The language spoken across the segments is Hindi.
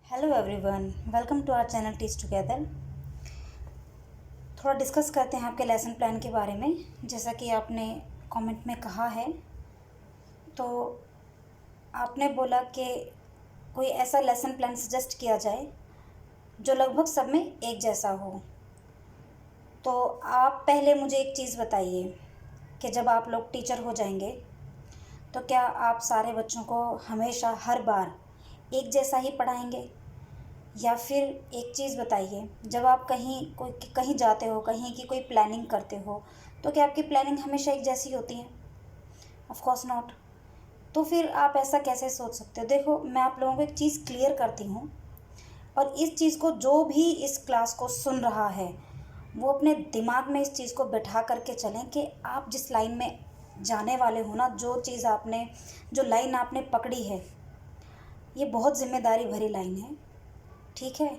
Hello everyone, welcome to our channel teach together. थोड़ा डिस्कस करते हैं आपके लेसन प्लान के बारे में। जैसा कि आपने कमेंट में कहा है, तो आपने बोला कि कोई ऐसा लेसन प्लान सजेस्ट किया जाए जो लगभग सब में एक जैसा हो। तो आप पहले मुझे एक चीज़ बताइए कि जब आप लोग टीचर हो जाएंगे तो क्या आप सारे बच्चों को हमेशा हर बार एक जैसा ही पढ़ाएंगे, या फिर एक चीज़ बताइए, जब आप कहीं जाते हो, कहीं की कोई प्लानिंग करते हो, तो क्या आपकी प्लानिंग हमेशा एक जैसी होती है? Of course not. तो फिर आप ऐसा कैसे सोच सकते हो? देखो, मैं आप लोगों को एक चीज़ क्लियर करती हूँ, और इस चीज़ को जो भी इस क्लास को सुन रहा है वो अपने दिमाग में इस चीज़ को बैठा करके चलें कि आप जिस लाइन में जाने वाले हो ना, जो लाइन आपने पकड़ी है, ये बहुत जिम्मेदारी भरी लाइन है। ठीक है,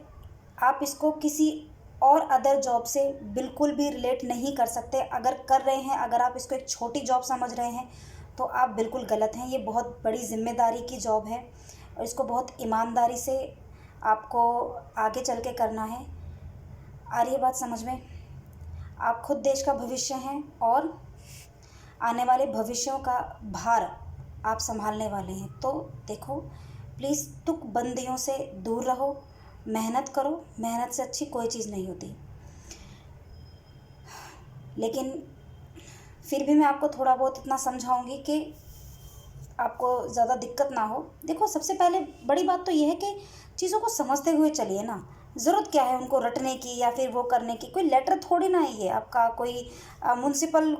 आप इसको किसी और अदर जॉब से बिल्कुल भी रिलेट नहीं कर सकते। अगर कर रहे हैं, अगर आप इसको एक छोटी जॉब समझ रहे हैं, तो आप बिल्कुल गलत हैं। ये बहुत बड़ी जिम्मेदारी की जॉब है और इसको बहुत ईमानदारी से आपको आगे चल के करना है। आ रही है बात समझ में? आप खुद देश का भविष्य हैं और आने वाले भविष्यों का भार आप संभालने वाले हैं। तो देखो, प्लीज़ तुकबंदियों से दूर रहो, मेहनत करो। मेहनत से अच्छी कोई चीज़ नहीं होती। लेकिन फिर भी मैं आपको थोड़ा बहुत इतना समझाऊंगी कि आपको ज़्यादा दिक्कत ना हो। देखो, सबसे पहले बड़ी बात तो ये है कि चीज़ों को समझते हुए चलिए ना। ज़रूरत क्या है उनको रटने की या फिर वो करने की? कोई लेटर थोड़ी ना है ये आपका, कोई म्यूनसिपल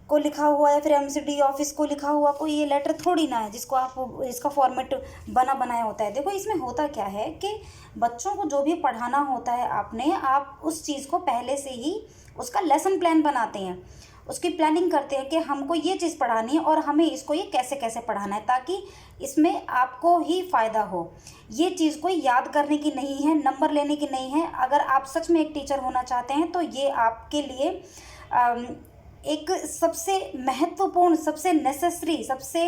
को लिखा हुआ या फिर एमसीडी ऑफिस को लिखा हुआ कोई ये लेटर थोड़ी ना है जिसको आप इसका फॉर्मेट बना बनाया होता है। देखो, इसमें होता क्या है कि बच्चों को जो भी पढ़ाना होता है आप उस चीज़ को पहले से ही उसका लेसन प्लान बनाते हैं, उसकी प्लानिंग करते हैं कि हमको ये चीज़ पढ़ानी है और हमें इसको ये कैसे कैसे पढ़ाना है, ताकि इसमें आपको ही फ़ायदा हो। ये चीज़ कोई याद करने की नहीं है, नंबर लेने की नहीं है। अगर आप सच में एक टीचर होना चाहते हैं तो ये आपके लिए एक सबसे महत्वपूर्ण, सबसे नेसेसरी, सबसे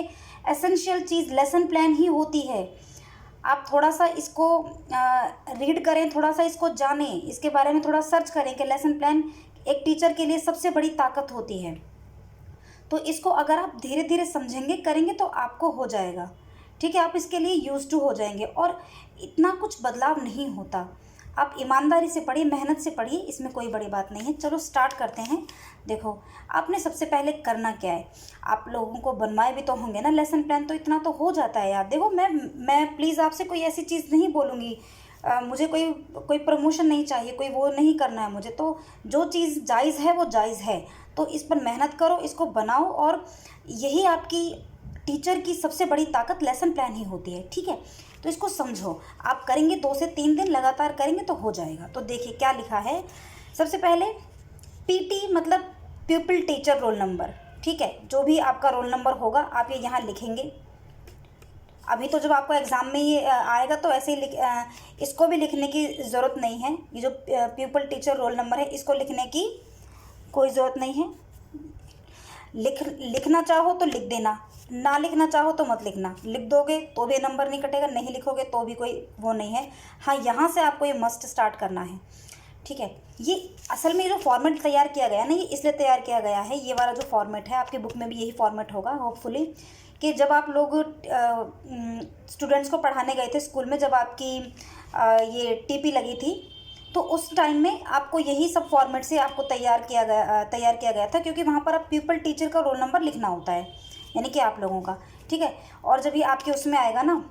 एसेंशियल चीज़ लेसन प्लान ही होती है। आप थोड़ा सा इसको रीड करें, थोड़ा सा इसको जानें, इसके बारे में थोड़ा सर्च करें कि लेसन प्लान एक टीचर के लिए सबसे बड़ी ताकत होती है। तो इसको अगर आप धीरे धीरे समझेंगे, करेंगे, तो आपको हो जाएगा। ठीक है, आप इसके लिए यूज टू हो जाएंगे और इतना कुछ बदलाव नहीं होता। आप ईमानदारी से पढ़िए, मेहनत से पढ़िए, इसमें कोई बड़ी बात नहीं है। चलो स्टार्ट करते हैं। देखो, आपने सबसे पहले करना क्या है, आप लोगों को बनवाए भी तो होंगे ना लेसन प्लान, तो इतना तो हो जाता है यार। देखो, मैं प्लीज़ आपसे कोई ऐसी चीज़ नहीं बोलूँगी। मुझे कोई कोई प्रमोशन नहीं चाहिए, कोई वो नहीं करना है मुझे। तो जो चीज़ जायज़ है वो जायज़ है, तो इस पर मेहनत करो, इसको बनाओ, और यही आपकी टीचर की सबसे बड़ी ताकत लेसन प्लान ही होती है। ठीक है, तो इसको समझो। आप करेंगे, 2 से 3 दिन लगातार करेंगे तो हो जाएगा। तो देखिए क्या लिखा है। सबसे पहले पीटी मतलब प्यूपिल टीचर रोल नंबर। ठीक है, जो भी आपका रोल नंबर होगा आप ये यहाँ लिखेंगे। अभी तो जब आपको एग्ज़ाम में ये आएगा तो ऐसे ही इसको भी लिखने की ज़रूरत नहीं है। ये जो प्यूपिल टीचर रोल नंबर है, इसको लिखने की कोई ज़रूरत नहीं है। लिखना चाहो तो लिख देना, ना लिखना चाहो तो मत लिखना। लिख दोगे तो भी नंबर नहीं कटेगा, नहीं लिखोगे तो भी कोई वो नहीं है। हाँ, यहाँ से आपको ये मस्ट स्टार्ट करना है। ठीक है, ये असल में जो फॉर्मेट तैयार किया गया है ना, ये इसलिए तैयार किया गया है, ये वाला जो फॉर्मेट है आपकी बुक में भी यही फॉर्मेट होगा होपफुली, कि जब आप लोग स्टूडेंट्स को पढ़ाने गए थे स्कूल में, जब आपकी ये टीपी लगी थी, तो उस टाइम में आपको यही सब फॉर्मेट से आपको तैयार किया गया था, क्योंकि वहाँ पर आप प्यूपल टीचर का रोल नंबर लिखना होता है, यानी कि आप लोगों का। ठीक है, और जब ये आपके उसमें आएगा ना,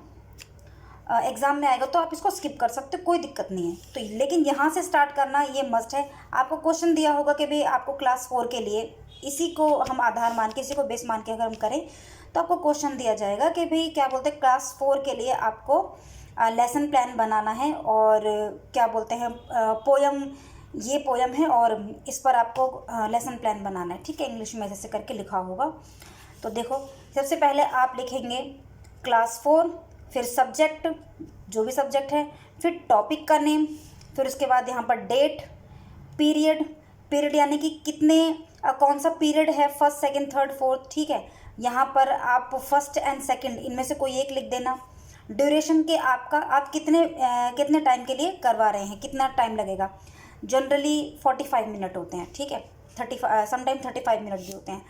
एग्ज़ाम में आएगा, तो आप इसको स्किप कर सकते हो, कोई दिक्कत नहीं है। तो लेकिन यहाँ से स्टार्ट करना ये मस्ट है। आपको क्वेश्चन दिया होगा कि भाई आपको क्लास 4 के लिए, इसी को हम आधार मान के, इसी को बेस मान के अगर हम करें, तो आपको क्वेश्चन दिया जाएगा कि भाई क्या बोलते हैं, क्लास 4 के लिए आपको लेसन प्लान बनाना है, और क्या बोलते हैं पोयम, ये पोयम है और इस पर आपको लेसन प्लान बनाना है। ठीक है, इंग्लिश में जैसे करके लिखा होगा। तो देखो, सबसे पहले आप लिखेंगे क्लास 4, फिर सब्जेक्ट, जो भी सब्जेक्ट है, फिर टॉपिक का नेम, फिर उसके बाद यहाँ पर डेट, पीरियड, पीरियड यानी कि कितने कौन सा पीरियड है, फर्स्ट, सेकंड, थर्ड, फोर्थ। ठीक है, यहाँ पर आप फर्स्ट एंड सेकंड इनमें से कोई एक लिख देना। ड्यूरेशन के आपका आप कितने टाइम के लिए करवा रहे हैं, कितना टाइम लगेगा। जनरली 45 मिनट होते हैं, ठीक है, 35 मिनट भी होते हैं।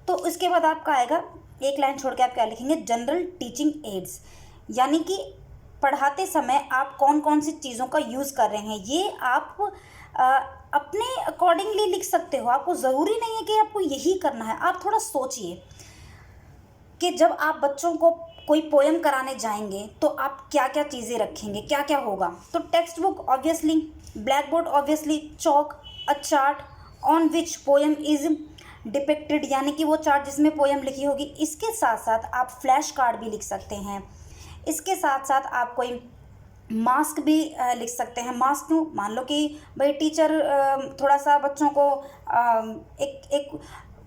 तो उसके बाद आपका आएगा, एक लाइन छोड़ के आप क्या लिखेंगे, जनरल टीचिंग एड्स, यानी कि पढ़ाते समय आप कौन कौन सी चीज़ों का यूज़ कर रहे हैं। ये आप अपने अकॉर्डिंगली लिख सकते हो, आपको ज़रूरी नहीं है कि आपको यही करना है। आप थोड़ा सोचिए कि जब आप बच्चों को कोई पोएम कराने जाएंगे तो आप क्या क्या चीज़ें रखेंगे, क्या क्या होगा। तो text book obviously, black board obviously, Chowk, a chart on which poem is depicted, यानी कि वो चार्ट जिसमें पोएम लिखी होगी। इसके साथ साथ आप फ्लैश कार्ड भी लिख सकते हैं। इसके साथ साथ आप कोई मास्क भी लिख सकते हैं। मास्क क्यों, मान लो कि भाई टीचर थोड़ा सा बच्चों को एक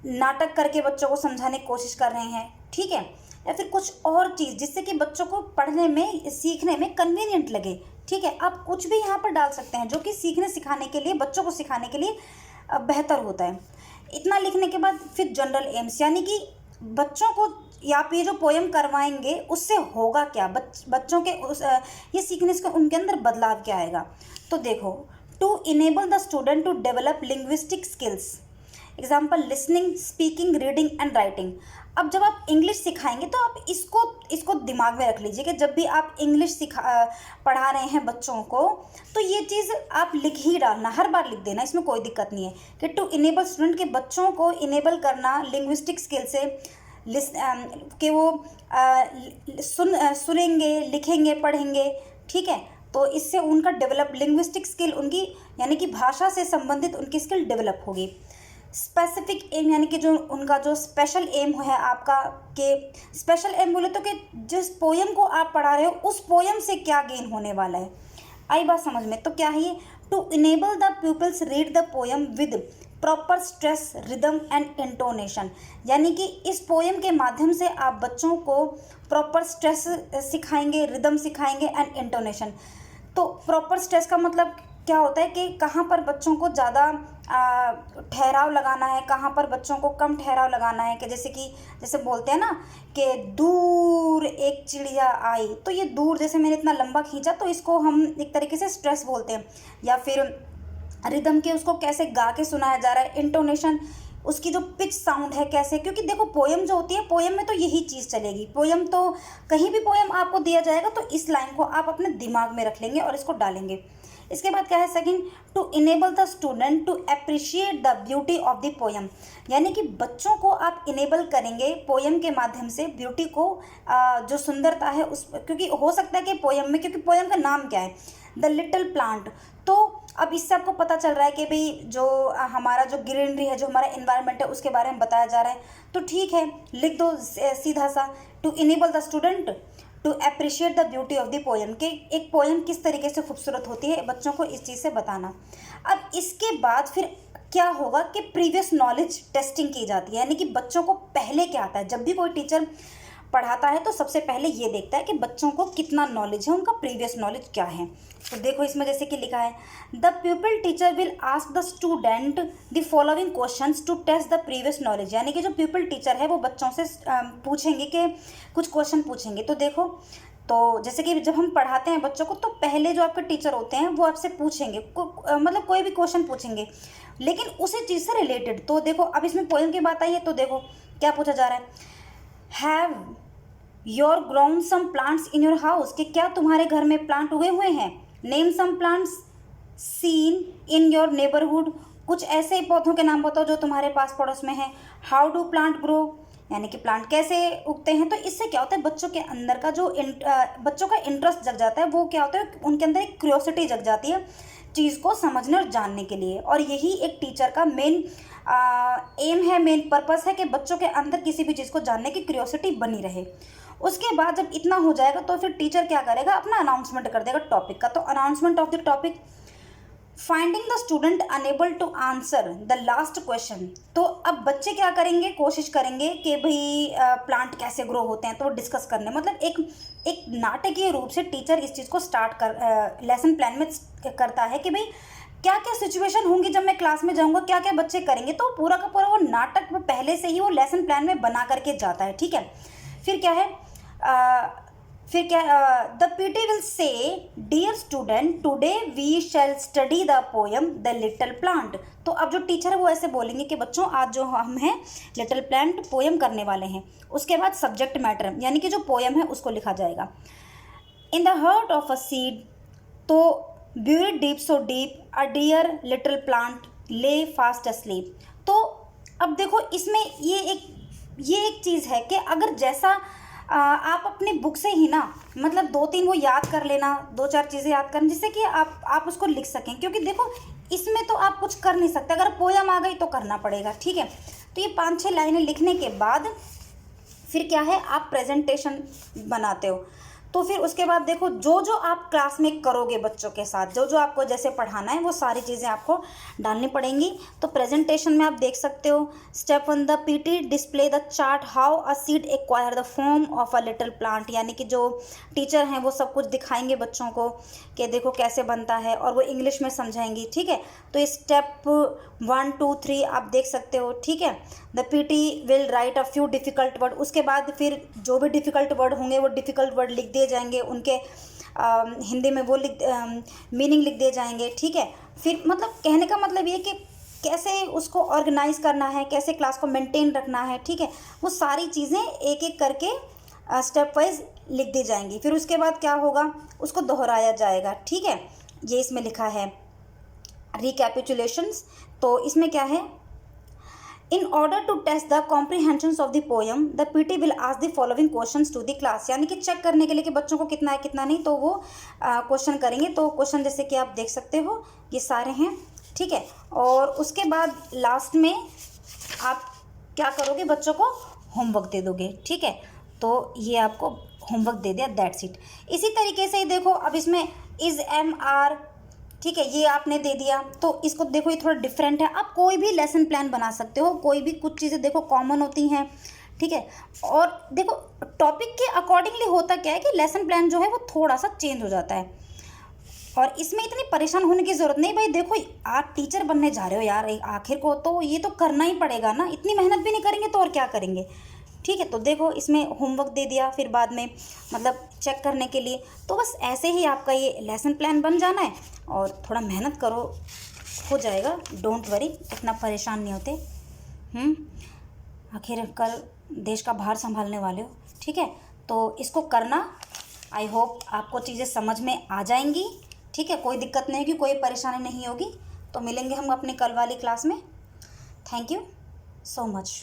नाटक करके बच्चों को समझाने की कोशिश कर रहे हैं, ठीक है, या फिर कुछ और चीज़ जिससे कि बच्चों को पढ़ने में, सीखने में कन्वीनियंट लगे, ठीक है। आप कुछ भी यहाँ पर डाल सकते हैं जो कि सीखने सिखाने के लिए, बच्चों को सिखाने के लिए बेहतर होता है। इतना लिखने के बाद फिर जनरल एम्स, यानी कि बच्चों को या आप ये जो पोएम करवाएंगे उससे होगा क्या, बच्चों के ये सीखने से उनके अंदर बदलाव क्या आएगा। तो देखो, to enable the student to develop linguistic skills, example listening, speaking, reading and writing. अब जब आप इंग्लिश सिखाएंगे तो आप इसको दिमाग में रख लीजिए कि जब भी आप इंग्लिश पढ़ा रहे हैं बच्चों को, तो ये चीज़ आप लिख ही डालना, हर बार लिख देना, इसमें कोई दिक्कत नहीं है। कि टू इनेबल स्टूडेंट, के बच्चों को इनेबल करना लिंग्विस्टिक स्किल से, कि वो सुनेंगे, लिखेंगे, पढ़ेंगे, ठीक है। तो इससे उनका डेवलप लिंग्विस्टिक स्किल, उनकी यानी कि भाषा से संबंधित उनकी स्किल डेवलप होगी। स्पेसिफिक एम, यानी कि जो उनका जो स्पेशल एम है आपका, के स्पेशल एम बोले तो कि जिस पोएम को आप पढ़ा रहे हो उस पोएम से क्या गेन होने वाला है। आई बात समझ में? तो क्या है ये, to enable the peoples read the poem with proper stress, rhythm and intonation, यानी कि इस पोएम के माध्यम से आप बच्चों को प्रॉपर स्ट्रेस सिखाएंगे, रिदम सिखाएंगे एंड इंटोनेशन। तो प्रॉपर स्ट्रेस का मतलब क्या होता है कि कहाँ पर बच्चों को ज़्यादा ठहराव लगाना है, कहाँ पर बच्चों को कम ठहराव लगाना है। कि जैसे बोलते हैं ना कि दूर एक चिड़िया आई, तो ये दूर जैसे मैंने इतना लंबा खींचा तो इसको हम एक तरीके से स्ट्रेस बोलते हैं। या फिर रिदम के उसको कैसे गा के सुनाया जा रहा है, इंटोनेशन, उसकी जो पिच साउंड है कैसे, क्योंकि देखो पोएम जो होती है, पोएम में तो यही चीज़ चलेगी। पोएम तो कहीं भी पोएम आपको दिया जाएगा तो इस लाइन को आप अपने दिमाग में रख लेंगे और इसको डालेंगे। इसके बाद क्या है second, to enable the student to appreciate the beauty of the poem, यानी कि बच्चों को आप इनेबल करेंगे पोएम के माध्यम से ब्यूटी को, जो सुंदरता है उस, क्योंकि हो सकता है कि पोएम में, क्योंकि पोएम का नाम क्या है, द लिटिल प्लांट। तो अब इससे आपको पता चल रहा है कि भाई जो हमारा जो ग्रीनरी है, जो हमारा एनवायरनमेंट है, उसके बारे में बताया जा रहा है। तो ठीक है, लिख दो सीधा सा, to enable the student to appreciate the beauty of the poem, कि एक पोएम किस तरीके से खूबसूरत होती है, बच्चों को इस चीज़ से बताना। अब इसके बाद फिर क्या होगा कि प्रीवियस नॉलेज टेस्टिंग की जाती है, यानी कि बच्चों को पहले क्या आता है। जब भी कोई टीचर पढ़ाता है तो सबसे पहले ये देखता है कि बच्चों को कितना नॉलेज है, उनका प्रीवियस नॉलेज क्या है। तो देखो इसमें जैसे कि लिखा है, the pupil teacher will ask the student the following questions to test the previous knowledge, यानी कि जो प्यूपिल टीचर है वो बच्चों से पूछेंगे कि कुछ क्वेश्चन पूछेंगे। तो देखो, तो जैसे कि जब हम पढ़ाते हैं बच्चों को तो पहले जो आपके टीचर होते हैं वो आपसे पूछेंगे, मतलब कोई भी क्वेश्चन पूछेंगे लेकिन उसी चीज़ से रिलेटेड। तो देखो अब इसमें पोएम की बात आई है, तो देखो क्या पूछा जा रहा है, have your ground some plants in your house, कि क्या तुम्हारे घर में प्लांट उगे हुए हैं। Name some plants seen in your neighbourhood, कुछ ऐसे पौधों के नाम बताओ जो तुम्हारे पास पड़ोस में है। हाउ डू प्लांट ग्रो, यानी कि प्लांट कैसे उगते हैं। तो इससे क्या होता है, बच्चों के अंदर का जो बच्चों का इंटरेस्ट जग जाता है, वो क्या होता है, उनके अंदर एक क्यूरियोसिटी जग जाती है चीज़ को समझने और जानने के लिए। और यही एक टीचर का मेन एम है, मेन पर्पस है कि बच्चों के अंदर किसी भी चीज़ को जानने की क्यूरियोसिटी बनी रहे। उसके बाद जब इतना हो जाएगा तो फिर टीचर क्या करेगा, अपना अनाउंसमेंट कर देगा टॉपिक का। तो announcement of the topic, finding the student unable to answer the last question. तो अब बच्चे क्या करेंगे, कोशिश करेंगे कि भाई प्लांट कैसे ग्रो होते हैं, तो डिस्कस करने, मतलब एक नाटकीय रूप से टीचर इस चीज़ को स्टार्ट कर लेसन प्लान में करता है कि भाई क्या क्या सिचुएशन होंगी जब मैं क्लास में जाऊंगा, क्या क्या बच्चे करेंगे। तो पूरा का पूरा वो नाटक पहले से ही वो लेसन प्लान में बना करके जाता है, ठीक है। फिर क्या है, फिर क्या, the PT will say dear student today we shall study the poem the little plant. तो अब जो टीचर है वो ऐसे बोलेंगे कि बच्चों आज जो हम हैं लिटिल प्लांट पोएम करने वाले हैं। उसके बाद सब्जेक्ट मैटर यानी कि जो पोएम है उसको लिखा जाएगा। In the heart of a seed, तो buried deep so deep a dear little plant lay fast asleep। तो अब देखो इसमें ये एक चीज़ है कि अगर जैसा आप अपनी बुक से ही ना मतलब 2-3 वो याद कर लेना, 2-4 चीज़ें याद करना जिससे कि आप उसको लिख सकें, क्योंकि देखो इसमें तो आप कुछ कर नहीं सकते, अगर पोयम आ गई तो करना पड़ेगा, ठीक है। तो ये 5-6 लाइनें लिखने के बाद फिर क्या है, आप प्रेजेंटेशन बनाते हो। तो फिर उसके बाद देखो जो जो आप क्लास में करोगे बच्चों के साथ, जो जो आपको जैसे पढ़ाना है वो सारी चीज़ें आपको डालनी पड़ेंगी। तो प्रेजेंटेशन में आप देख सकते हो, step 1 the PT display the chart how a seed acquire the form of a little plant, यानी कि जो टीचर हैं वो सब कुछ दिखाएंगे बच्चों को कि देखो कैसे बनता है, और वो इंग्लिश में समझाएंगी, ठीक है। तो स्टेप 1, 2, 3 आप देख सकते हो, ठीक है। The PT will write a few difficult word, उसके बाद फिर जो भी डिफ़िकल्ट वर्ड होंगे वो डिफ़िकल्ट वर्ड लिख दिए जाएंगे, उनके हिंदी में वो मीनिंग लिख दिए जाएंगे, ठीक है। फिर मतलब कहने का मतलब ये कि कैसे उसको ऑर्गेनाइज करना है, कैसे क्लास को मेंटेन रखना है, ठीक है। वो सारी चीज़ें एक एक करके स्टेप वाइज लिख दी जाएंगी। फिर उसके बाद क्या होगा, उसको दोहराया जाएगा, ठीक है। ये इसमें लिखा है रिकैपिचुलेशंस। तो इसमें क्या है, in order to test the comprehensions of the poem the PT will ask the following questions to the class, यानी कि चेक करने के लिए कि बच्चों को कितना है कितना नहीं, तो वो क्वेश्चन करेंगे। तो क्वेश्चन जैसे कि आप देख सकते हो ये सारे हैं, ठीक है। और उसके बाद लास्ट में आप क्या करोगे, बच्चों को होमवर्क दे दोगे, ठीक है। तो ये आपको होमवर्क दे दिया, दैट्स इट। इसी तरीके से ही देखो अब इसमें इज़ एम आर, ठीक है, ये आपने दे दिया। तो इसको देखो ये थोड़ा डिफरेंट है, आप कोई भी लेसन प्लान बना सकते हो, कोई भी कुछ चीज़ें देखो कॉमन होती हैं, ठीक है। और देखो टॉपिक के अकॉर्डिंगली होता क्या है कि लेसन प्लान जो है वो थोड़ा सा चेंज हो जाता है, और इसमें इतनी परेशान होने की ज़रूरत नहीं। भाई देखो आप टीचर बनने जा रहे हो यार, आखिर को तो ये तो करना ही पड़ेगा ना, इतनी मेहनत भी नहीं करेंगे तो और क्या करेंगे, ठीक है। तो देखो इसमें होमवर्क दे दिया, फिर बाद में मतलब चेक करने के लिए। तो बस ऐसे ही आपका ये लेसन प्लान बन जाना है, और थोड़ा मेहनत करो हो जाएगा, डोंट वरी, इतना परेशान नहीं होते। आखिर कल देश का भार संभालने वाले हो, ठीक है। तो इसको करना, आई होप आपको चीज़ें समझ में आ जाएंगी, ठीक है। कोई दिक्कत नहीं होगी, कोई परेशानी नहीं होगी। तो मिलेंगे हम अपनी कल वाली क्लास में। Thank you so much.